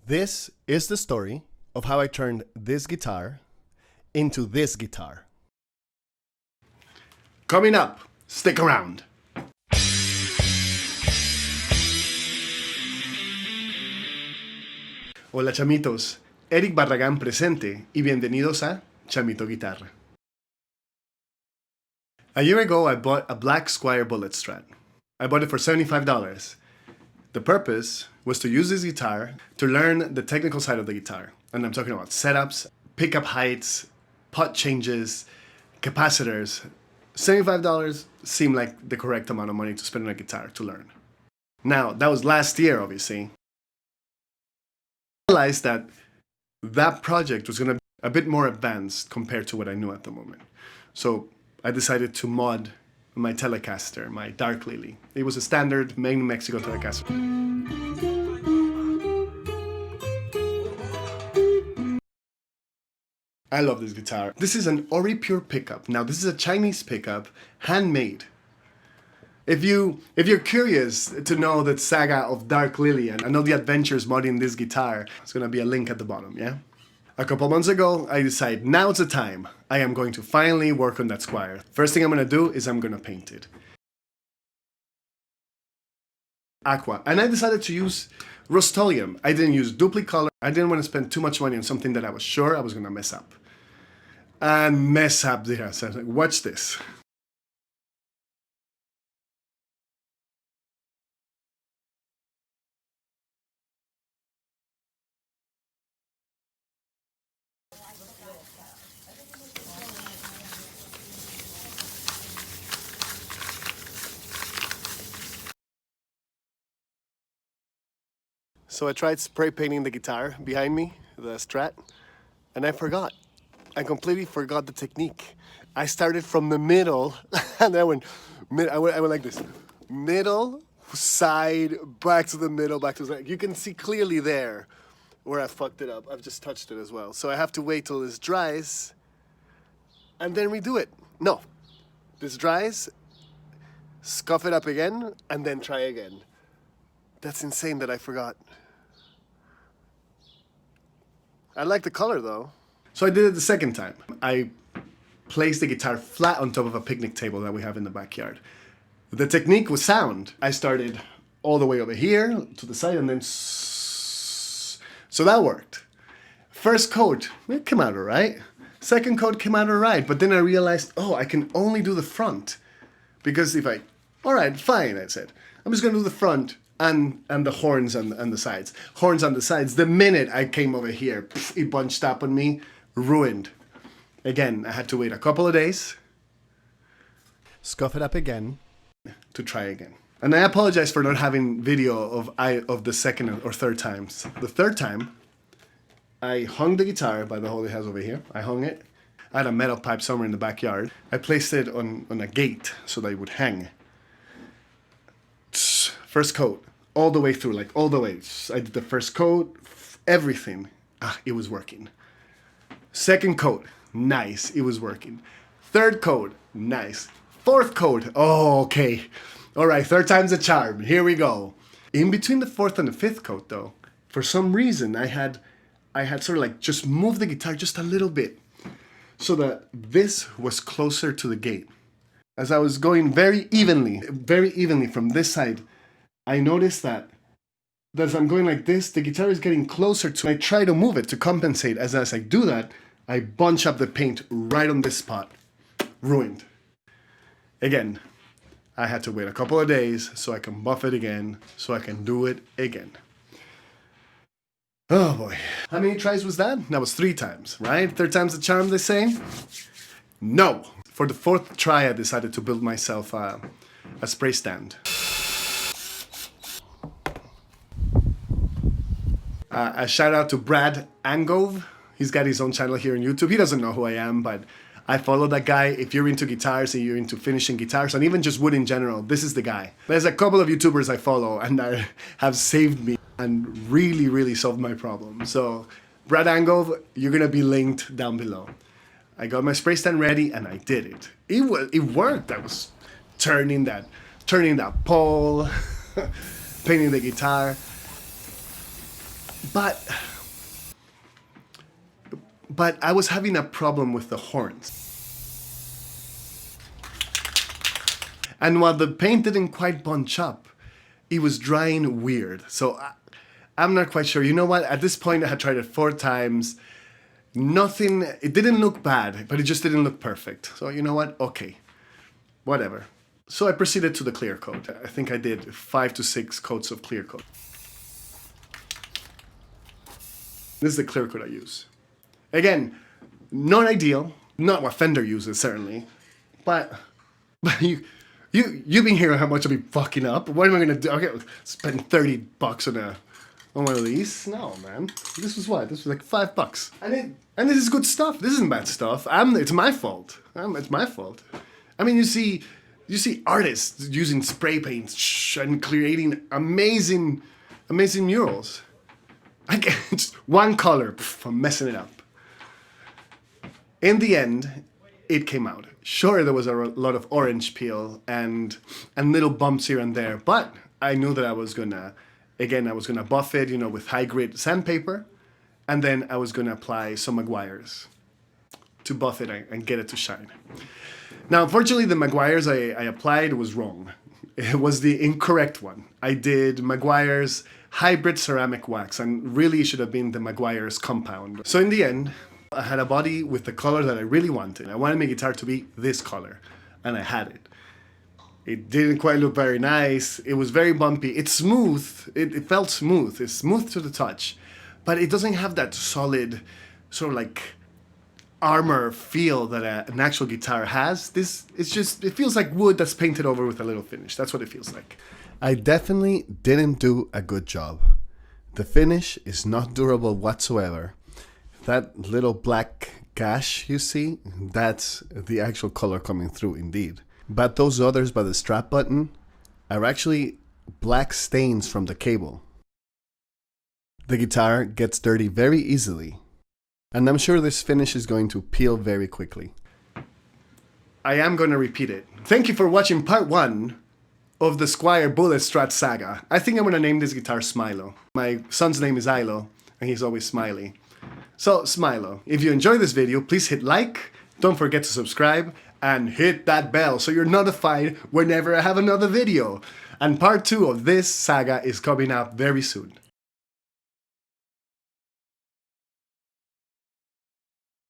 This is the story of how I turned this guitar into this guitar. Coming up, stick around. Hola chamitos, Eric Barragán presente y bienvenidos a Chamito Guitarra. A year ago I bought a black Squier Bullet Strat. I bought it for $75. The purpose was to use this guitar to learn the technical side of the guitar. And I'm talking about setups, pickup heights, pot changes, capacitors. $75 seemed like the correct amount of money to spend on a guitar to learn. Now, that was last year, obviously. I realized that that project was going to be a bit more advanced compared to what I knew at the moment. So I decided to mod my Telecaster, my Dark Lily. It was a standard made in Mexico Telecaster. I love this guitar. This is an Ori Pure pickup. Now this is a Chinese pickup, handmade. If you're curious to know the saga of Dark Lily and all the adventures modding this guitar, there's gonna be a link at the bottom, yeah? A couple months ago, I decided now's the time. I am going to finally work on that Squier. First thing I'm gonna do is I'm gonna paint it. Aqua. And I decided to use Rust-Oleum. I didn't use duplicate color. I didn't want to spend too much money on something that I was sure I was gonna mess up. And mess up, yeah. So I was like, watch this. So I tried spray painting the guitar behind me, the Strat, and I forgot. I completely forgot the technique. I started from the middle, and I went like this. Middle, side, back to the middle, back to the side. You can see clearly there where I fucked it up. I've just touched it as well. So I have to wait till this dries, and then redo it. No, this dries, scuff it up again, and then try again. That's insane that I forgot. I like the color though. So I did it the second time. I placed the guitar flat on top of a picnic table that we have in the backyard. The technique was sound. I started all the way over here to the side and then so that worked. First coat, it came out alright. Second coat came out alright, but then I realized, oh, I can only do the front. Because if alright, fine, I said. I'm just gonna do the front and the horns and the sides. Horns on the sides. The minute I came over here, it bunched up on me, ruined. Again, I had to wait a couple of days, scuff it up again, to try again. And I apologize for not having video of the second or third times. The third time, I hung the guitar by the hole it has over here. I hung it. I had a metal pipe somewhere in the backyard. I placed it on a gate so that it would hang. First coat, all the way through, like all the way. I did the first coat, everything. It was working. Second coat, nice, it was working. Third coat, nice. Fourth coat, oh, okay. All right, third time's a charm, here we go. In between the fourth and the fifth coat though, for some reason I had sort of like just moved the guitar just a little bit so that this was closer to the gate. As I was going very evenly from this side, I noticed that as I'm going like this, the guitar is getting closer to, I try to move it to compensate. As I do that, I bunch up the paint right on this spot. Ruined. Again, I had to wait a couple of days so I can buff it again, so I can do it again. Oh boy. How many tries was that? That was 3 times, right? Third time's the charm, they say? No. For the fourth try, I decided to build myself a spray stand. A shout out to Brad Angove. He's got his own channel here on YouTube. He doesn't know who I am, but I follow that guy. If you're into guitars and you're into finishing guitars and even just wood in general, this is the guy. There's a couple of YouTubers I follow and that have saved me and really, really solved my problem. So Brad Angove, you're gonna be linked down below. I got my spray stand ready and I did it. It worked. I was turning that pole, painting the guitar. But I was having a problem with the horns. And while the paint didn't quite bunch up, it was drying weird. So I'm not quite sure. You know what? At this point, I had tried it 4 times. Nothing, it didn't look bad, but it just didn't look perfect. So you know what? Okay, whatever. So I proceeded to the clear coat. I think I did 5 to 6 coats of clear coat. This is the clear coat I use. Again, not ideal, not what Fender uses certainly, but you've been hearing how much I've been fucking up. What am I gonna do? Okay, spend $30 on one of these? No, man. This was what? This was like $5. And this is good stuff. This isn't bad stuff. It's my fault. It's my fault. I mean, you see artists using spray paints and creating amazing murals. I get just one color, I'm messing it up. In the end, it came out. Sure, there was a lot of orange peel and little bumps here and there, but I knew that I was gonna buff it, with high grit sandpaper, and then I was gonna apply some Meguiar's to buff it and get it to shine. Now, unfortunately, the Meguiar's I applied was wrong. It was the incorrect one. I did Meguiar's hybrid ceramic wax, and really should have been the Meguiar's compound. So in the end, I had a body with the color that I really wanted. I wanted my guitar to be this color, and I had it. It didn't quite look very nice. It was very bumpy. It's smooth. It felt smooth. It's smooth to the touch, but it doesn't have that solid, sort of like armor feel that an actual guitar has. It feels like wood that's painted over with a little finish. That's what it feels like. I definitely didn't do a good job. The finish is not durable whatsoever. That little black gash you see, that's the actual color coming through indeed. But those others by the strap button are actually black stains from the cable. The guitar gets dirty very easily, and I'm sure this finish is going to peel very quickly. I am going to repeat it. Thank you for watching part 1 of the Squier Strat saga. I think I'm going to name this guitar Smilo. My son's name is Ilo, and he's always smiley. So, Smilo, if you enjoyed this video, please hit like, don't forget to subscribe, and hit that bell so you're notified whenever I have another video. And part 2 of this saga is coming up very soon.